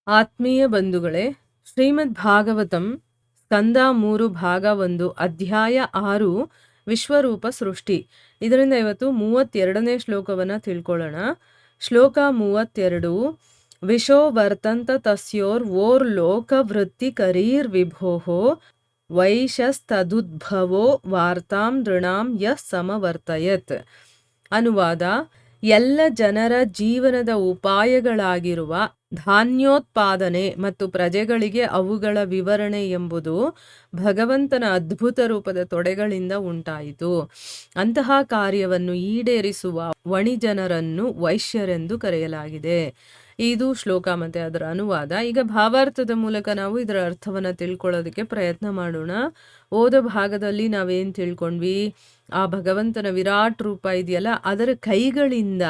ಆತ್ಮೀಯ ಬಂಧುಗಳೇ, ಶ್ರೀಮದ್ ಭಾಗವತಂ ಸ್ಕಂದ 3 ಭಾಗ 1 ಅಧ್ಯಾಯ 6 ವಿಶ್ವರೂಪ ಸೃಷ್ಟಿ. ಇದರಿಂದ ಇವತ್ತು 32ನೇ ಶ್ಲೋಕವನ್ನು ತಿಳ್ಕೊಳ್ಳೋಣ. ಶ್ಲೋಕ 32. ವಿಶೋ ವರ್ತಂತ ತಸ್ಯೋರ್ ವೋರ್ ಲೋಕವೃತ್ತಿ ಕರೀರ್ ವಿಭೋಃ ವೈಶಸ್ತದುದ್ಭವೋ ವಾರ್ತಾಂ ನೃಣಾಂ ಯಃ ಸಮವರ್ತಯತ್. ಅನುವಾದ: ಎಲ್ಲ ಜನರ ಜೀವನದ ಉಪಾಯಗಳಾಗಿರುವ ಧಾನ್ಯೋತ್ಪಾದನೆ ಮತ್ತು ಪ್ರಜೆಗಳಿಗೆ ಅವುಗಳ ವಿವರಣೆ ಎಂಬುದು ಭಗವಂತನ ಅದ್ಭುತ ರೂಪದ ತೊಡೆಗಳಿಂದ ಉಂಟಾಯಿತು. ಅಂತಹ ಕಾರ್ಯವನ್ನು ಈಡೇರಿಸುವ ವಣಿಜನರನ್ನು ವೈಶ್ಯರೆಂದು ಕರೆಯಲಾಗಿದೆ. ಇದು ಶ್ಲೋಕ ಮತ್ತು ಅದರ ಅನುವಾದ. ಈಗ ಭಾವಾರ್ಥದ ಮೂಲಕ ನಾವು ಇದರ ಅರ್ಥವನ್ನು ತಿಳ್ಕೊಳ್ಳೋದಕ್ಕೆ ಪ್ರಯತ್ನ ಮಾಡೋಣ. ಓದ ಭಾಗದಲ್ಲಿ ನಾವೇನು ತಿಳ್ಕೊಂಡ್ವಿ? ಆ ಭಗವಂತನ ವಿರಾಟ್ ರೂಪ ಇದೆಯಲ್ಲ, ಅದರ ಕೈಗಳಿಂದ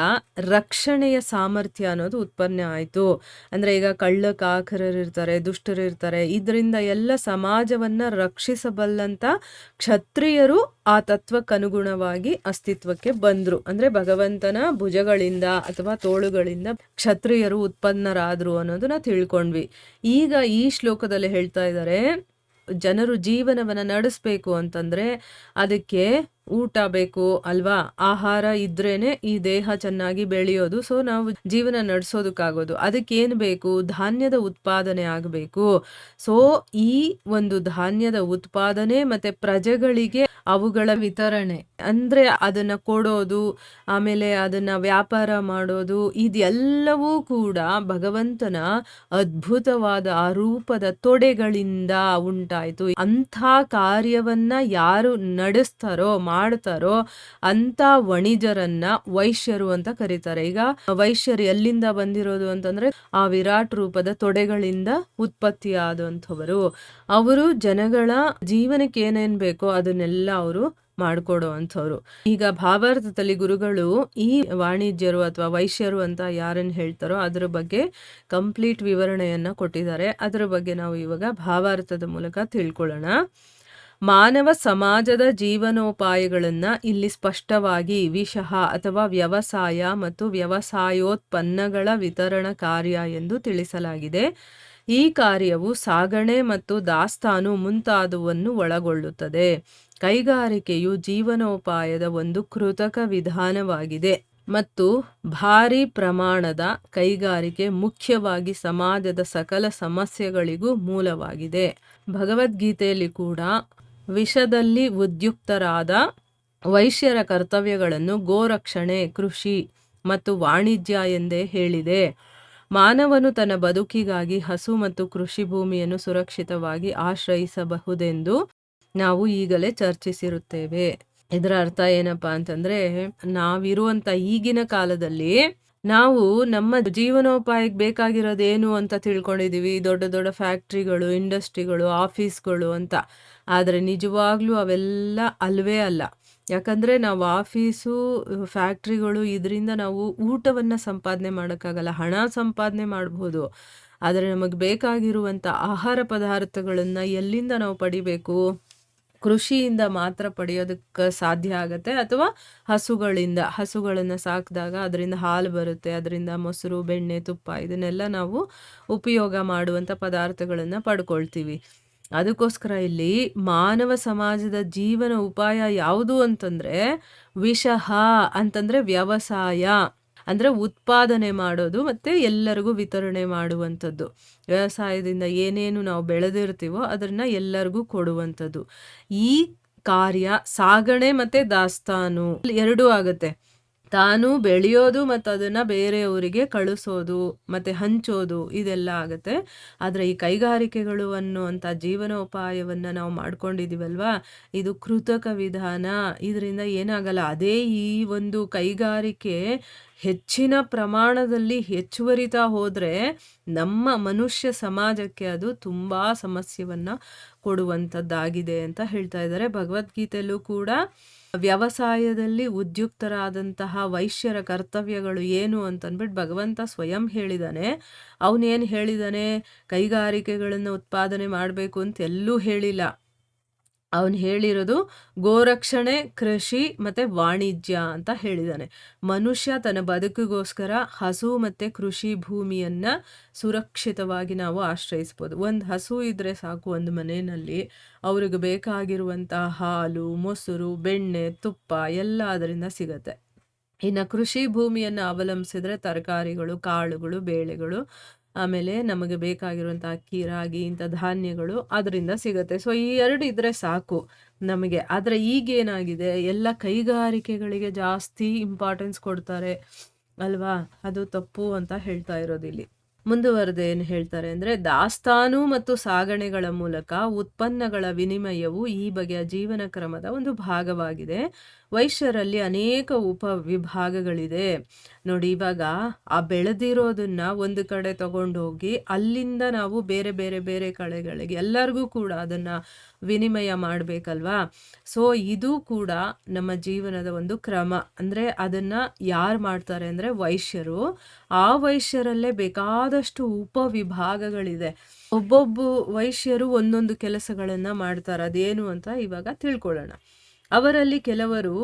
ರಕ್ಷಣೆಯ ಸಾಮರ್ಥ್ಯ ಅನ್ನೋದು ಉತ್ಪನ್ನ ಆಯಿತು. ಅಂದರೆ ಈಗ ಕಳ್ಳಕಾಕರರಿರ್ತಾರೆ, ದುಷ್ಟರಿರ್ತಾರೆ, ಇದರಿಂದ ಎಲ್ಲ ಸಮಾಜವನ್ನು ರಕ್ಷಿಸಬಲ್ಲಂಥ ಕ್ಷತ್ರಿಯರು ಆ ತತ್ವಕ್ಕನುಗುಣವಾಗಿ ಅಸ್ತಿತ್ವಕ್ಕೆ ಬಂದರು. ಅಂದರೆ ಭಗವಂತನ ಭುಜಗಳಿಂದ ಅಥವಾ ತೋಳುಗಳಿಂದ ಕ್ಷತ್ರಿಯರು ಉತ್ಪನ್ನರಾದರು ಅನ್ನೋದನ್ನ ತಿಳ್ಕೊಂಡ್ವಿ. ಈಗ ಈ ಶ್ಲೋಕದಲ್ಲಿ ಹೇಳ್ತಾ ಇದ್ದಾರೆ, ಜನರು ಜೀವನವನ್ನು ನಡೆಸಬೇಕು ಅಂತಂದರೆ ಅದಕ್ಕೆ ಊಟ ಬೇಕು ಅಲ್ವಾ? ಆಹಾರ ಇದ್ರೇನೆ ಈ ದೇಹ ಚೆನ್ನಾಗಿ ಬೆಳೆಯೋದು. ಸೊ ನಾವು ಜೀವನ ನಡೆಸೋದಕ್ಕಾಗೋದು. ಅದಕ್ಕೇನು ಬೇಕು? ಧಾನ್ಯದ ಉತ್ಪಾದನೆ ಆಗಬೇಕು. ಸೊ ಈ ಒಂದು ಧಾನ್ಯದ ಉತ್ಪಾದನೆ ಮತ್ತು ಪ್ರಜೆಗಳಿಗೆ ಅವುಗಳ ವಿತರಣೆ, ಅಂದರೆ ಅದನ್ನು ಕೊಡೋದು, ಆಮೇಲೆ ಅದನ್ನು ವ್ಯಾಪಾರ ಮಾಡೋದು, ಇದೆಲ್ಲವೂ ಕೂಡ ಭಗವಂತನ ಅದ್ಭುತವಾದ ಆ ರೂಪದ ತೊಡೆಗಳಿಂದ ಉಂಟಾಯಿತು. ಅಂಥ ಕಾರ್ಯವನ್ನ ಯಾರು ನಡೆಸ್ತಾರೋ ಮಾಡ್ತಾರೋ ಅಂಥ ವಣಿಜರನ್ನ ವೈಶ್ಯರು ಅಂತ ಕರೀತಾರೆ. ಈಗ ವೈಶ್ಯರು ಎಲ್ಲಿಂದ ಬಂದಿರೋದು ಅಂತಂದ್ರೆ ಆ ವಿರಾಟ್ ರೂಪದ ತೊಡೆಗಳಿಂದ ಉತ್ಪತ್ತಿ ಆದಂಥವರು. ಅವರು ಜನಗಳ ಜೀವನಕ್ಕೆ ಏನೇನ್ ಬೇಕೋ ಅದನ್ನೆಲ್ಲ ಅವರು ಮಾಡಿಕೊಡೋ ಅಂಥವ್ರು. ಈಗ ಭಾವಾರ್ಥದಲ್ಲಿ ಗುರುಗಳು ಈ ವಾಣಿಜ್ಯರು ಅಥವಾ ವೈಶ್ಯರು ಅಂತ ಯಾರನ್ನು ಹೇಳ್ತಾರೋ ಅದರ ಬಗ್ಗೆ ಕಂಪ್ಲೀಟ್ ವಿವರಣೆಯನ್ನು ಕೊಟ್ಟಿದ್ದಾರೆ. ಅದರ ಬಗ್ಗೆ ನಾವು ಇವಾಗ ಭಾವಾರ್ಥದ ಮೂಲಕ ತಿಳ್ಕೊಳ್ಳೋಣ. ಮಾನವ ಸಮಾಜದ ಜೀವನೋಪಾಯಗಳನ್ನು ಇಲ್ಲಿ ಸ್ಪಷ್ಟವಾಗಿ ವಿಷಃ ಅಥವಾ ವ್ಯವಸಾಯ ಮತ್ತು ವ್ಯವಸಾಯೋತ್ಪನ್ನಗಳ ವಿತರಣಾ ಕಾರ್ಯ ಎಂದು ತಿಳಿಸಲಾಗಿದೆ. ಈ ಕಾರ್ಯವು ಸಾಗಣೆ ಮತ್ತು ದಾಸ್ತಾನು ಮುಂತಾದವನ್ನು ಒಳಗೊಳ್ಳುತ್ತದೆ. ಕೈಗಾರಿಕೆಯು ಜೀವನೋಪಾಯದ ಒಂದು ಕೃತಕ ವಿಧಾನವಾಗಿದೆ ಮತ್ತು ಭಾರಿ ಪ್ರಮಾಣದ ಕೈಗಾರಿಕೆ ಮುಖ್ಯವಾಗಿ ಸಮಾಜದ ಸಕಲ ಸಮಸ್ಯೆಗಳಿಗೂ ಮೂಲವಾಗಿದೆ. ಭಗವದ್ಗೀತೆಯಲ್ಲಿ ಕೂಡ ವಿಷದಲ್ಲಿ ಉದ್ಯುಕ್ತರಾದ ವೈಶ್ಯರ ಕರ್ತವ್ಯಗಳನ್ನು ಗೋರಕ್ಷಣೆ, ಕೃಷಿ ಮತ್ತು ವಾಣಿಜ್ಯ ಎಂದೇ ಹೇಳಿದೆ. ಮಾನವನು ತನ್ನ ಬದುಕಿಗಾಗಿ ಹಸು ಮತ್ತು ಕೃಷಿ ಭೂಮಿಯನ್ನು ಸುರಕ್ಷಿತವಾಗಿ ಆಶ್ರಯಿಸಬಹುದೆಂದು ನಾವು ಈಗಲೇ ಚರ್ಚಿಸಿರುತ್ತೇವೆ. ಇದರ ಅರ್ಥ ಏನಪ್ಪಾ ಅಂತಂದ್ರೆ, ನಾವಿರುವಂತ ಈಗಿನ ಕಾಲದಲ್ಲಿ ನಾವು ನಮ್ಮ ಜೀವನೋಪಾಯಕ್ಕೆ ಬೇಕಾಗಿರೋದೇನು ಅಂತ ತಿಳ್ಕೊಂಡಿದೀವಿ, ದೊಡ್ಡ ದೊಡ್ಡ ಫ್ಯಾಕ್ಟ್ರಿಗಳು, ಇಂಡಸ್ಟ್ರಿಗಳು, ಆಫೀಸ್ಗಳು ಅಂತ. ಆದರೆ ನಿಜವಾಗ್ಲೂ ಅವೆಲ್ಲ ಅಲ್ವೇ ಅಲ್ಲ. ಯಾಕಂದರೆ ನಾವು ಆಫೀಸು, ಫ್ಯಾಕ್ಟ್ರಿಗಳು, ಇದರಿಂದ ನಾವು ಊಟವನ್ನು ಸಂಪಾದನೆ ಮಾಡೋಕ್ಕಾಗಲ್ಲ. ಹಣ ಸಂಪಾದನೆ ಮಾಡ್ಬೋದು, ಆದರೆ ನಮಗೆ ಬೇಕಾಗಿರುವಂಥ ಆಹಾರ ಪದಾರ್ಥಗಳನ್ನು ಎಲ್ಲಿಂದ ನಾವು ಪಡಿಬೇಕು? ಕೃಷಿಯಿಂದ ಮಾತ್ರ ಪಡೆಯೋದಕ್ಕೆ ಸಾಧ್ಯ ಆಗುತ್ತೆ, ಅಥವಾ ಹಸುಗಳನ್ನು ಸಾಕಿದಾಗ ಅದರಿಂದ ಹಾಲು ಬರುತ್ತೆ, ಅದರಿಂದ ಮೊಸರು, ಬೆಣ್ಣೆ, ತುಪ್ಪ ಇದನ್ನೆಲ್ಲ ನಾವು ಉಪಯೋಗ ಮಾಡುವಂಥ ಪದಾರ್ಥಗಳನ್ನು ಪಡ್ಕೊಳ್ತೀವಿ. ಅದಕ್ಕೋಸ್ಕರ ಇಲ್ಲಿ ಮಾನವ ಸಮಾಜದ ಜೀವನ ಉಪಾಯ ಯಾವುದು ಅಂತಂದರೆ ವಿಷಃ ಅಂತಂದರೆ ವ್ಯವಸಾಯ, ಅಂದರೆ ಉತ್ಪಾದನೆ ಮಾಡೋದು ಮತ್ತು ಎಲ್ಲರಿಗೂ ವಿತರಣೆ ಮಾಡುವಂಥದ್ದು. ವ್ಯವಸಾಯದಿಂದ ಏನೇನು ನಾವು ಬೆಳೆದಿರ್ತೀವೋ ಅದನ್ನು ಎಲ್ಲರಿಗೂ ಕೊಡುವಂಥದ್ದು. ಈ ಕಾರ್ಯ ಸಾಗಣೆ ಮತ್ತು ದಾಸ್ತಾನು ಎರಡೂ ಆಗುತ್ತೆ. ತಾನು ಬೆಳೆಯೋದು ಮತ್ತು ಅದನ್ನು ಬೇರೆಯವರಿಗೆ ಕಳಿಸೋದು ಮತ್ತು ಹಂಚೋದು ಇದೆಲ್ಲ ಆಗುತ್ತೆ. ಆದರೆ ಈ ಕೈಗಾರಿಕೆಗಳು ಅನ್ನುವಂಥ ಜೀವನೋಪಾಯವನ್ನು ನಾವು ಮಾಡ್ಕೊಂಡಿದ್ದೀವಲ್ವಾ, ಇದು ಕೃತಕ ವಿಧಾನ. ಇದರಿಂದ ಏನಾಗಲ್ಲ. ಅದೇ ಈ ಒಂದು ಕೈಗಾರಿಕೆ ಹೆಚ್ಚಿನ ಪ್ರಮಾಣದಲ್ಲಿ ಹೆಚ್ಚುವರಿತಾ ಹೋದರೆ ನಮ್ಮ ಮನುಷ್ಯ ಸಮಾಜಕ್ಕೆ ಅದು ತುಂಬ ಸಮಸ್ಯೆಯನ್ನು ಕೊಡುವಂಥದ್ದಾಗಿದೆ ಅಂತ ಹೇಳ್ತಾ ಇದ್ದಾರೆ. ಭಗವದ್ಗೀತೆಯಲ್ಲೂ ಕೂಡ ವ್ಯವಸಾಯದಲ್ಲಿ ಉದ್ಯುಕ್ತರಾದಂತಹ ವೈಶ್ಯರ ಕರ್ತವ್ಯಗಳು ಏನು ಅಂತಂದ್ಬಿಟ್ಟು ಭಗವಂತ ಸ್ವಯಂ ಹೇಳಿದ್ದಾನೆ. ಅವನೇನು ಹೇಳಿದ್ದಾನೆ? ಕೈಗಾರಿಕೆಗಳನ್ನು ಉತ್ಪಾದನೆ ಮಾಡಬೇಕು ಅಂತ ಎಲ್ಲೂ ಹೇಳಿಲ್ಲ. ಅವನು ಹೇಳಿರೋದು ಗೋರಕ್ಷಣೆ, ಕೃಷಿ ಮತ್ತು ವಾಣಿಜ್ಯ ಅಂತ ಹೇಳಿದ್ದಾನೆ. ಮನುಷ್ಯ ತನ್ನ ಬದುಕಿಗೋಸ್ಕರ ಹಸು ಮತ್ತು ಕೃಷಿ ಭೂಮಿಯನ್ನು ಸುರಕ್ಷಿತವಾಗಿ ನಾವು ಆಶ್ರಯಿಸ್ಬೋದು. ಒಂದು ಹಸು ಇದ್ದರೆ ಸಾಕು ಒಂದು ಮನೆಯಲ್ಲಿ, ಅವ್ರಿಗೆ ಬೇಕಾಗಿರುವಂಥ ಹಾಲು, ಮೊಸರು, ಬೆಣ್ಣೆ, ತುಪ್ಪ ಎಲ್ಲ ಅದರಿಂದ ಸಿಗತ್ತೆ. ಇನ್ನು ಕೃಷಿ ಭೂಮಿಯನ್ನು ಅವಲಂಬಿಸಿದ್ರೆ ತರಕಾರಿಗಳು, ಕಾಳುಗಳು, ಬೇಳೆಗಳು, ಆಮೇಲೆ ನಮಗೆ ಬೇಕಾಗಿರುವಂಥ ಅಕ್ಕಿ, ರಾಗಿ ಇಂಥ ಧಾನ್ಯಗಳು ಅದರಿಂದ ಸಿಗುತ್ತೆ. ಸೊ ಈ 2 ಇದ್ದರೆ ಸಾಕು ನಮಗೆ. ಆದರೆ ಈಗೇನಾಗಿದೆ, ಎಲ್ಲ ಕೈಗಾರಿಕೆಗಳಿಗೆ ಜಾಸ್ತಿ ಇಂಪಾರ್ಟೆನ್ಸ್ ಕೊಡ್ತಾರೆ ಅಲ್ವಾ? ಅದು ತಪ್ಪು ಅಂತ ಹೇಳ್ತಾ ಇರೋದಿಲ್ಲಿ. ಮುಂದುವರೆದು ಏನು ಹೇಳ್ತಾರೆ ಅಂದರೆ, ದಾಸ್ತಾನು ಮತ್ತು ಸಾಗಣೆಗಳ ಮೂಲಕ ಉತ್ಪನ್ನಗಳ ವಿನಿಮಯವು ಈ ಬಗೆಯ ಜೀವನ ಕ್ರಮದ ಒಂದು ಭಾಗವಾಗಿದೆ. ವೈಶ್ಯರಲ್ಲಿ ಅನೇಕ ಉಪವಿಭಾಗಗಳಿದೆ. ನೋಡಿ, ಇವಾಗ ಆ ಬೆಳೆದಿರೋದನ್ನ ಒಂದು ಕಡೆ ತಗೊಂಡೋಗಿ ಅಲ್ಲಿಂದ ನಾವು ಬೇರೆ ಬೇರೆ ಬೇರೆ ಕಡೆಗಳಿಗೆ ಎಲ್ಲರಿಗೂ ಕೂಡ ಅದನ್ನು ವಿನಿಮಯ ಮಾಡಬೇಕಲ್ವಾ? ಸೊ ಇದು ಕೂಡ ನಮ್ಮ ಜೀವನದ ಒಂದು ಕ್ರಮ. ಅಂದರೆ ಅದನ್ನು ಯಾರು ಮಾಡ್ತಾರೆ ಅಂದರೆ ವೈಶ್ಯರು. ಆ ವೈಶ್ಯರಲ್ಲೇ ಬೇಕಾದಷ್ಟು ಉಪವಿಭಾಗಗಳಿದೆ. ಒಬ್ಬೊಬ್ಬ ವೈಶ್ಯರು ಒಂದೊಂದು ಕೆಲಸಗಳನ್ನು ಮಾಡ್ತಾರೆ. ಅದೇನು ಅಂತ ಇವಾಗ ತಿಳ್ಕೊಳ್ಳೋಣ. ಅವರಲ್ಲಿ ಕೆಲವರು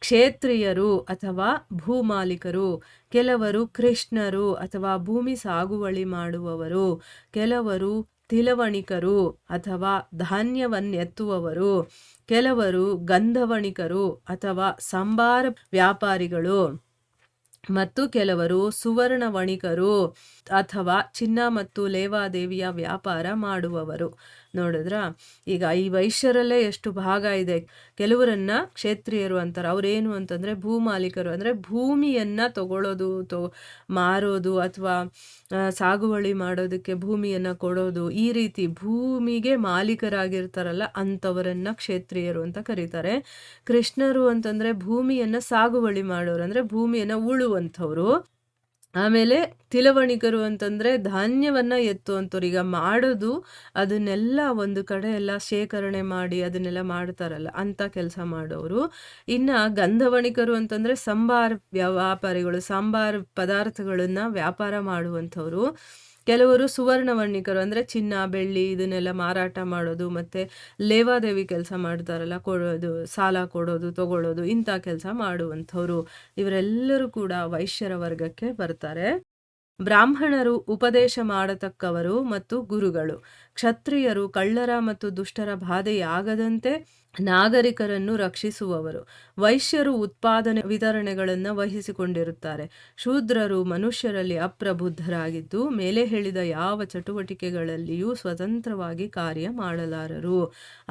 ಕ್ಷೇತ್ರಿಯರು ಅಥವಾ ಭೂಮಾಲೀಕರು, ಕೆಲವರು ಕೃಷ್ಣರು ಅಥವಾ ಭೂಮಿ ಸಾಗುವಳಿ ಮಾಡುವವರು, ಕೆಲವರು ತಿಲವಣಿಕರು ಅಥವಾ ಧಾನ್ಯವನ್ನೆತ್ತುವವರು, ಕೆಲವರು ಗಂಧವಣಿಕರು ಅಥವಾ ಸಂಬಾರ ವ್ಯಾಪಾರಿಗಳು, ಮತ್ತು ಕೆಲವರು ಸುವರ್ಣ ವಣಿಕರು ಅಥವಾ ಚಿನ್ನ ಮತ್ತು ಲೇವಾದೇವಿಯ ವ್ಯಾಪಾರ ಮಾಡುವವರು. ನೋಡಿದ್ರ, ಈಗ ಈ ವೈಶ್ಯರಲ್ಲೇ ಎಷ್ಟು ಭಾಗ ಇದೆ. ಕೆಲವರನ್ನ ಕ್ಷೇತ್ರಿಯರು ಅಂತಾರೆ. ಅವ್ರೇನು ಅಂತಂದರೆ ಭೂಮಾಲೀಕರು, ಅಂದರೆ ಭೂಮಿಯನ್ನು ತಗೊಳ್ಳೋದು, ಮಾರೋದು ಅಥವಾ ಸಾಗುವಳಿ ಮಾಡೋದಕ್ಕೆ ಭೂಮಿಯನ್ನು ಕೊಡೋದು, ಈ ರೀತಿ ಭೂಮಿಗೆ ಮಾಲೀಕರಾಗಿರ್ತಾರಲ್ಲ ಅಂಥವರನ್ನ ಕ್ಷೇತ್ರಿಯರು ಅಂತ ಕರೀತಾರೆ. ಕೃಷ್ಣರು ಅಂತಂದರೆ ಭೂಮಿಯನ್ನು ಸಾಗುವಳಿ ಮಾಡೋರು, ಅಂದರೆ ಭೂಮಿಯನ್ನು ಉಳುವಂಥವ್ರು. ಆಮೇಲೆ ತಿಲವಣಿಕರು ಅಂತಂದರೆ ಧಾನ್ಯವನ್ನು ಎತ್ತುವಂಥವ್ರು. ಈಗ ಮಾಡೋದು ಅದನ್ನೆಲ್ಲ ಒಂದು ಕಡೆ ಎಲ್ಲ ಶೇಖರಣೆ ಮಾಡಿ ಅದನ್ನೆಲ್ಲ ಮಾಡ್ತಾರಲ್ಲ ಅಂಥ ಕೆಲಸ ಮಾಡೋರು. ಇನ್ನು ಗಂಧವಣಿಕರು ಅಂತಂದರೆ ಸಂಬಾರ ವ್ಯಾಪಾರಿಗಳು, ಸಾಂಬಾರು ಪದಾರ್ಥಗಳನ್ನು ವ್ಯಾಪಾರ ಮಾಡುವಂಥವ್ರು. ಕೆಲವರು ಸುವರ್ಣವರ್ಣಿಕರು, ಅಂದರೆ ಚಿನ್ನ, ಬೆಳ್ಳಿ ಇದನ್ನೆಲ್ಲ ಮಾರಾಟ ಮಾಡೋದು, ಮತ್ತು ಲೇವಾದೇವಿ ಕೆಲಸ ಮಾಡ್ತಾರಲ್ಲ, ಕೊಡೋದು, ಸಾಲ ಕೊಡೋದು, ತಗೊಳ್ಳೋದು, ಇಂಥ ಕೆಲಸ ಮಾಡುವಂಥವ್ರು. ಇವರೆಲ್ಲರೂ ಕೂಡ ವೈಶ್ಯರ ವರ್ಗಕ್ಕೆ ಬರ್ತಾರೆ. ಬ್ರಾಹ್ಮಣರು ಉಪದೇಶ ಮಾಡತಕ್ಕವರು ಮತ್ತು ಗುರುಗಳು. ಕ್ಷತ್ರಿಯರು ಕಳ್ಳರ ಮತ್ತು ದುಷ್ಟರ ಬಾಧೆಯಾಗದಂತೆ ನಾಗರಿಕರನ್ನು ರಕ್ಷಿಸುವವರು. ವೈಶ್ಯರು ಉತ್ಪಾದನೆ ವಿತರಣೆಗಳನ್ನು ವಹಿಸಿಕೊಂಡಿರುತ್ತಾರೆ. ಶೂದ್ರರು ಮನುಷ್ಯರಲ್ಲಿ ಅಪ್ರಬುದ್ಧರಾಗಿದ್ದು ಮೇಲೆ ಹೇಳಿದ ಯಾವ ಚಟುವಟಿಕೆಗಳಲ್ಲಿಯೂ ಸ್ವತಂತ್ರವಾಗಿ ಕಾರ್ಯ ಮಾಡಲಾರರು.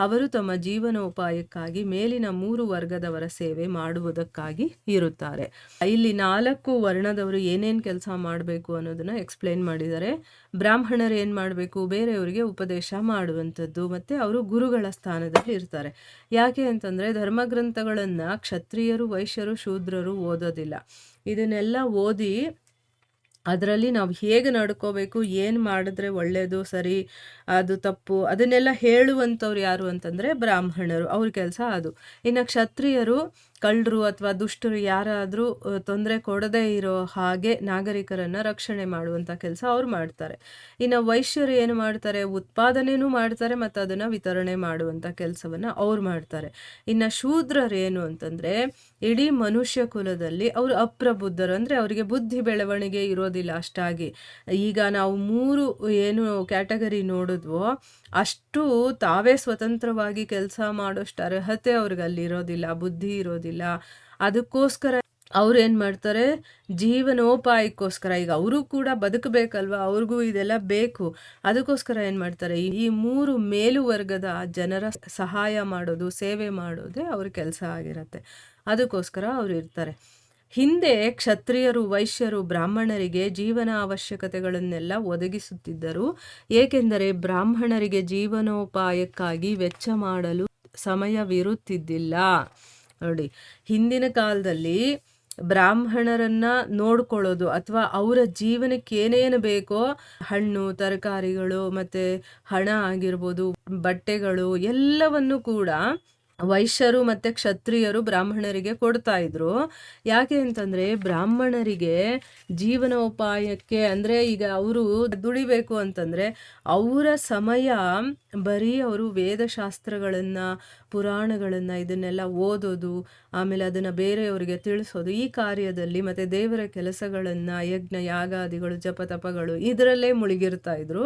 ಅವರು ತಮ್ಮ ಜೀವನೋಪಾಯಕ್ಕಾಗಿ ಮೇಲಿನ 3 ವರ್ಗದವರ ಸೇವೆ ಮಾಡುವುದಕ್ಕಾಗಿ ಇರುತ್ತಾರೆ. ಇಲ್ಲಿ 4 ವರ್ಣದವರು ಏನೇನು ಕೆಲಸ ಮಾಡಬೇಕು ಅನ್ನೋದನ್ನ ಎಕ್ಸ್ಪ್ಲೇನ್ ಮಾಡಿದ್ದಾರೆ. ಬ್ರಾಹ್ಮಣರು ಏನು ಮಾಡಬೇಕು, ಬೇರೆಯವರಿಗೆ ಉಪದೇಶ ಮಾಡುವಂಥದ್ದು, ಮತ್ತು ಅವರು ಗುರುಗಳ ಸ್ಥಾನದಲ್ಲಿ ಇರ್ತಾರೆ. ಯಾಕೆ ಅಂತಂದರೆ ಧರ್ಮಗ್ರಂಥಗಳನ್ನು ಕ್ಷತ್ರಿಯರು, ವೈಶ್ಯರು, ಶೂದ್ರರು ಓದೋದಿಲ್ಲ. ಇದನ್ನೆಲ್ಲ ಓದಿ ಅದರಲ್ಲಿ ನಾವು ಹೇಗೆ ನಡ್ಕೋಬೇಕು, ಏನು ಮಾಡಿದ್ರೆ ಒಳ್ಳೆಯದು, ಸರಿ, ಅದು ತಪ್ಪು, ಅದನ್ನೆಲ್ಲ ಹೇಳುವಂಥವ್ರು ಯಾರು ಅಂತಂದರೆ ಬ್ರಾಹ್ಮಣರು. ಅವ್ರ ಕೆಲಸ ಅದು. ಇನ್ನು ಕ್ಷತ್ರಿಯರು ಕಳ್ಳರು ಅಥವಾ ದುಷ್ಟರು ಯಾರಾದರೂ ತೊಂದರೆ ಕೊಡದೇ ಇರೋ ಹಾಗೆ ನಾಗರಿಕರನ್ನು ರಕ್ಷಣೆ ಮಾಡುವಂಥ ಕೆಲಸ ಅವ್ರು ಮಾಡ್ತಾರೆ. ಇನ್ನು ವೈಶ್ಯರು ಏನು ಮಾಡ್ತಾರೆ, ಉತ್ಪಾದನೆಯೂ ಮಾಡ್ತಾರೆ ಮತ್ತು ಅದನ್ನು ವಿತರಣೆ ಮಾಡುವಂಥ ಕೆಲಸವನ್ನು ಅವ್ರು ಮಾಡ್ತಾರೆ. ಇನ್ನು ಶೂದ್ರರು ಏನು ಅಂತಂದರೆ ಇಡೀ ಮನುಷ್ಯ ಕುಲದಲ್ಲಿ ಅವರು ಅಪ್ರಬುದ್ಧರು, ಅಂದರೆ ಅವರಿಗೆ ಬುದ್ಧಿ ಬೆಳವಣಿಗೆ ಇರೋದಿಲ್ಲ ಅಷ್ಟಾಗಿ. ಈಗ ನಾವು 3 ಏನು ಕ್ಯಾಟಗರಿ ನೋಡಿದ್ವೋ ಅಷ್ಟು ತಾವೇ ಸ್ವತಂತ್ರವಾಗಿ ಕೆಲಸ ಮಾಡೋಷ್ಟು ಅರ್ಹತೆ ಅವ್ರಿಗೆ ಅಲ್ಲಿ ಇರೋದಿಲ್ಲ, ಬುದ್ಧಿ ಇರೋದಿಲ್ಲ. ಅದಕ್ಕೋಸ್ಕರ ಅವ್ರು ಏನು ಮಾಡ್ತಾರೆ, ಜೀವನೋಪಾಯಕ್ಕೋಸ್ಕರ, ಈಗ ಅವರು ಕೂಡ ಬದುಕಬೇಕಲ್ವ, ಅವ್ರಿಗೂ ಇದೆಲ್ಲ ಬೇಕು. ಅದಕ್ಕೋಸ್ಕರ ಏನು ಮಾಡ್ತಾರೆ, ಈ 3 ಮೇಲುವರ್ಗದ ಜನರ ಸಹಾಯ ಮಾಡೋದು, ಸೇವೆ ಮಾಡೋದೇ ಅವ್ರ ಕೆಲಸ ಆಗಿರತ್ತೆ. ಅದಕ್ಕೋಸ್ಕರ ಅವ್ರು ಇರ್ತಾರೆ. ಹಿಂದೆ ಕ್ಷತ್ರಿಯರು, ವೈಶ್ಯರು ಬ್ರಾಹ್ಮಣರಿಗೆ ಜೀವನ ಅವಶ್ಯಕತೆಗಳನ್ನೆಲ್ಲ ಒದಗಿಸುತ್ತಿದ್ದರು. ಏಕೆಂದರೆ ಬ್ರಾಹ್ಮಣರಿಗೆ ಜೀವನೋಪಾಯಕ್ಕಾಗಿ ವೆಚ್ಚ ಮಾಡಲು ಸಮಯವಿರುತ್ತಿದ್ದಿಲ್ಲ. ನೋಡಿ, ಹಿಂದಿನ ಕಾಲದಲ್ಲಿ ಬ್ರಾಹ್ಮಣರನ್ನ ನೋಡ್ಕೊಳ್ಳೋದು ಅಥವಾ ಅವರ ಜೀವನಕ್ಕೆ ಏನೇನು ಬೇಕೋ, ಹಣ್ಣು, ತರಕಾರಿಗಳು, ಮತ್ತು ಹಣ ಆಗಿರ್ಬೋದು, ಬಟ್ಟೆಗಳು ಎಲ್ಲವನ್ನು ಕೂಡ ವೈಶ್ಯರು ಮತ್ತೆ ಕ್ಷತ್ರಿಯರು ಬ್ರಾಹ್ಮಣರಿಗೆ ಕೊಡ್ತಾ ಇದ್ರು. ಯಾಕೆ ಅಂತಂದ್ರೆ ಬ್ರಾಹ್ಮಣರಿಗೆ ಜೀವನೋಪಾಯಕ್ಕೆ ಅಂದ್ರೆ ಈಗ ಅವರು ದುಡಿಬೇಕು ಅಂತಂದ್ರೆ ಅವರ ಸಮಯ ಬರೀ ಅವರು ವೇದಶಾಸ್ತ್ರಗಳನ್ನ, ಪುರಾಣಗಳನ್ನ ಇದನ್ನೆಲ್ಲ ಓದೋದು, ಆಮೇಲೆ ಅದನ್ನ ಬೇರೆಯವರಿಗೆ ತಿಳಿಸೋದು, ಈ ಕಾರ್ಯದಲ್ಲಿ ಮತ್ತೆ ದೇವರ ಕೆಲಸಗಳನ್ನ, ಯಜ್ಞ ಯಾಗಾದಿಗಳು, ಜಪತಪಗಳು ಇದರಲ್ಲೇ ಮುಳುಗಿರ್ತಾ ಇದ್ರು.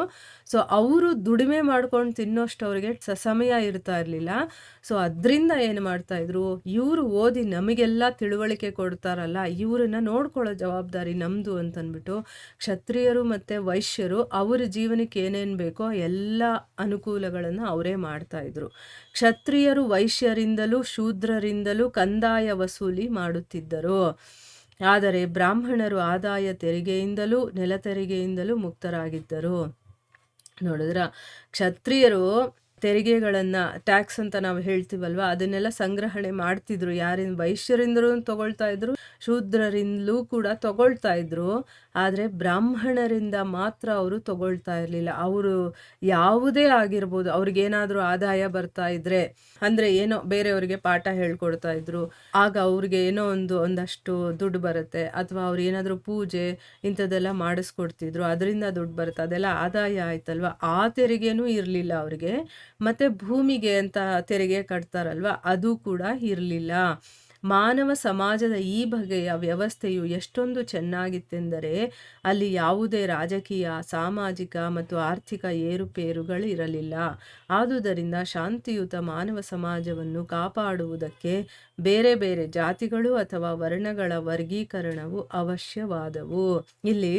ಸೊ ಅವರು ದುಡಿಮೆ ಮಾಡ್ಕೊಂಡು ತಿನ್ನೋಷ್ಟು ಅವ್ರಿಗೆ ಸಮಯ ಇರ್ತಾ ಇರ್ಲಿಲ್ಲ. ಸೊ ಅದರಿಂದ ಏನು ಮಾಡ್ತಾ ಇದ್ರು, ಇವರು ಓದಿ ನಮಗೆಲ್ಲ ತಿಳುವಳಿಕೆ ಕೊಡ್ತಾರಲ್ಲ, ಇವ್ರನ್ನ ನೋಡ್ಕೊಳ್ಳೋ ಜವಾಬ್ದಾರಿ ನಮ್ದು ಅಂತಂದ್ಬಿಟ್ಟು ಕ್ಷತ್ರಿಯರು ಮತ್ತೆ ವೈಶ್ಯರು ಅವ್ರ ಜೀವನಕ್ಕೆ ಏನೇನು ಬೇಕೋ ಎಲ್ಲ ಅನುಕೂಲಗಳನ್ನು ಅವರೇ ಮಾಡ್ತಾ ಇದ್ರು. ಕ್ಷತ್ರಿಯರು ವೈಶ್ಯರಿಂದಲೂ ಶೂದ್ರರಿಂದಲೂ ಕಂದಾಯ ವಸೂಲಿ ಮಾಡುತ್ತಿದ್ದರು. ಆದರೆ ಬ್ರಾಹ್ಮಣರು ಆದಾಯ ತೆರಿಗೆಯಿಂದಲೂ ನೆಲ ತೆರಿಗೆಯಿಂದಲೂ ಮುಕ್ತರಾಗಿದ್ದರು. ನೋಡಿದ್ರ, ಕ್ಷತ್ರಿಯರು ತೆರಿಗೆಗಳನ್ನ, ಟ್ಯಾಕ್ಸ್ ಅಂತ ನಾವು ಹೇಳ್ತೀವಲ್ವಾ, ಅದನ್ನೆಲ್ಲ ಸಂಗ್ರಹಣೆ ಮಾಡ್ತಿದ್ರು. ಯಾರಿಂದ? ವೈಶ್ಯರಿಂದಲೂ ತಗೊಳ್ತಾ ಇದ್ರು, ಶೂದ್ರರಿಂದಲೂ ಕೂಡ ತಗೊಳ್ತಾ ಇದ್ರು. ಆದರೆ ಬ್ರಾಹ್ಮಣರಿಂದ ಮಾತ್ರ ಅವರು ತಗೊಳ್ತಾ ಇರಲಿಲ್ಲ. ಅವರು ಯಾವುದೇ ಆಗಿರ್ಬೋದು, ಅವ್ರಿಗೇನಾದರೂ ಆದಾಯ ಬರ್ತಾ ಇದ್ರೆ ಅಂದ್ರೆ ಏನೋ ಬೇರೆಯವರಿಗೆ ಪಾಠ ಹೇಳ್ಕೊಡ್ತಾ ಇದ್ರು, ಆಗ ಅವ್ರಿಗೆ ಏನೋ ಒಂದಷ್ಟು ದುಡ್ಡು ಬರುತ್ತೆ, ಅಥವಾ ಅವ್ರು ಏನಾದರೂ ಪೂಜೆ ಇಂಥದ್ದೆಲ್ಲ ಮಾಡಿಸ್ಕೊಡ್ತಿದ್ರು, ಅದರಿಂದ ದುಡ್ಡು ಬರುತ್ತೆ, ಅದೆಲ್ಲ ಆದಾಯ ಆಯ್ತಲ್ವ. ಆ ತೆರಿಗೆನೂ ಇರಲಿಲ್ಲ ಅವ್ರಿಗೆ. ಮತ್ತೆ ಭೂಮಿಗೆ ಅಂತ ತೆರಿಗೆ ಕಟ್ತಾರಲ್ವ, ಅದು ಕೂಡ ಇರಲಿಲ್ಲ. ಮಾನವ ಸಮಾಜದ ಈ ಬಗೆಯ ವ್ಯವಸ್ಥೆಯು ಎಷ್ಟೊಂದು ಚೆನ್ನಾಗಿತ್ತೆಂದರೆ ಅಲ್ಲಿ ಯಾವುದೇ ರಾಜಕೀಯ, ಸಾಮಾಜಿಕ ಮತ್ತು ಆರ್ಥಿಕ ಏರುಪೇರುಗಳು ಇರಲಿಲ್ಲ. ಆದುದರಿಂದ ಶಾಂತಿಯುತ ಮಾನವ ಸಮಾಜವನ್ನು ಕಾಪಾಡುವುದಕ್ಕೆ ಬೇರೆ ಬೇರೆ ಜಾತಿಗಳು ಅಥವಾ ವರ್ಣಗಳ ವರ್ಗೀಕರಣವು ಅವಶ್ಯವಾದವು. ಇಲ್ಲಿ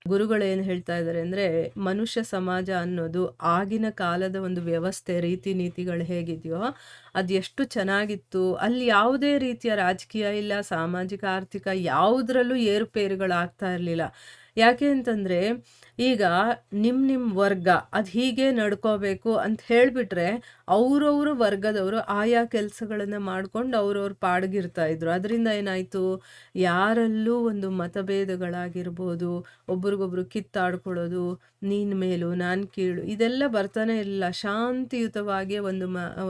ಗುರುಗಳು ಏನು ಹೇಳ್ತಾ ಇದ್ದಾರೆ ಅಂದರೆ, ಮನುಷ್ಯ ಸಮಾಜ ಅನ್ನೋದು ಆಗಿನ ಕಾಲದ ಒಂದು ವ್ಯವಸ್ಥೆ, ರೀತಿ ನೀತಿಗಳು ಹೇಗಿದೆಯೋ ಅದು ಎಷ್ಟು ಚೆನ್ನಾಗಿತ್ತು. ಅಲ್ಲಿ ಯಾವುದೇ ರೀತಿಯ ರಾಜಕೀಯ ಇಲ್ಲ, ಸಾಮಾಜಿಕ, ಆರ್ಥಿಕ ಯಾವುದರಲ್ಲೂ ಏರುಪೇರುಗಳಾಗ್ತಾ ಇರಲಿಲ್ಲ. ಯಾಕೆ ಅಂತಂದರೆ ಈಗ ನಿಮ್ಮ ವರ್ಗ ಅದು ಹೀಗೆ ನಡ್ಕೋಬೇಕು ಅಂತ ಹೇಳಿಬಿಟ್ರೆ ಅವ್ರವ್ರ ವರ್ಗದವರು ಆಯಾ ಕೆಲಸಗಳನ್ನು ಮಾಡ್ಕೊಂಡು ಅವ್ರವ್ರ ಪಾಡ್ಗಿರ್ತಾ ಇದ್ರು. ಅದರಿಂದ ಏನಾಯಿತು, ಯಾರಲ್ಲೂ ಒಂದು ಮತಭೇದಗಳಾಗಿರ್ಬೋದು, ಒಬ್ರಿಗೊಬ್ರು ಕಿತ್ತಾಡ್ಕೊಳ್ಳೋದು, ನೀನು ಮೇಲು ನಾನು ಕೀಳು, ಇದೆಲ್ಲ ಬರ್ತಾನೆ ಇಲ್ಲ. ಶಾಂತಿಯುತವಾಗಿ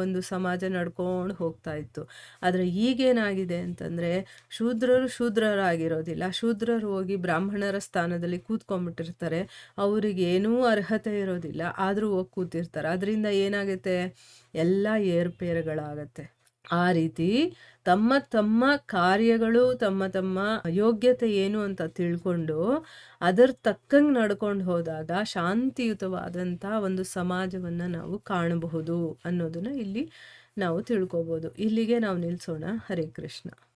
ಒಂದು ಸಮಾಜ ನಡ್ಕೊಂಡು ಹೋಗ್ತಾ ಇತ್ತು. ಆದರೆ ಈಗೇನಾಗಿದೆ ಅಂತಂದರೆ ಶೂದ್ರರು ಶೂದ್ರರಾಗಿರೋದಿಲ್ಲ, ಶೂದ್ರರು ಹೋಗಿ ಬ್ರಾಹ್ಮಣರ ಸ್ಥಾನದಲ್ಲಿ ಕೂತ್ಕೊಂಡ್ಬಿಟ್ಟಿರ್ತಾರೆ. ಅವರಿಗೇನೂ ಅರ್ಹತೆ ಇರೋದಿಲ್ಲ, ಆದರೂ ಹೋಗಿ ಕೂತಿರ್ತಾರೆ. ಅದರಿಂದ ಏನಾಗುತ್ತೆ, ಎಲ್ಲ ಏರುಪೇರುಗಳಾಗತ್ತೆ. ಆ ರೀತಿ ತಮ್ಮ ತಮ್ಮ ಕಾರ್ಯಗಳು, ತಮ್ಮ ತಮ್ಮ ಯೋಗ್ಯತೆ ಏನು ಅಂತ ತಿಳ್ಕೊಂಡು ಅದರ ತಕ್ಕಂಗೆ ನಡ್ಕೊಂಡು ಹೋದಾಗ ಶಾಂತಿಯುತವಾದಂಥ ಒಂದು ಸಮಾಜವನ್ನು ನಾವು ಕಾಣಬಹುದು ಅನ್ನೋದನ್ನ ಇಲ್ಲಿ ನಾವು ತಿಳ್ಕೊಬೋದು. ಇಲ್ಲಿಗೆ ನಾವು ನಿಲ್ಲಿಸೋಣ. ಹರೇ ಕೃಷ್ಣ.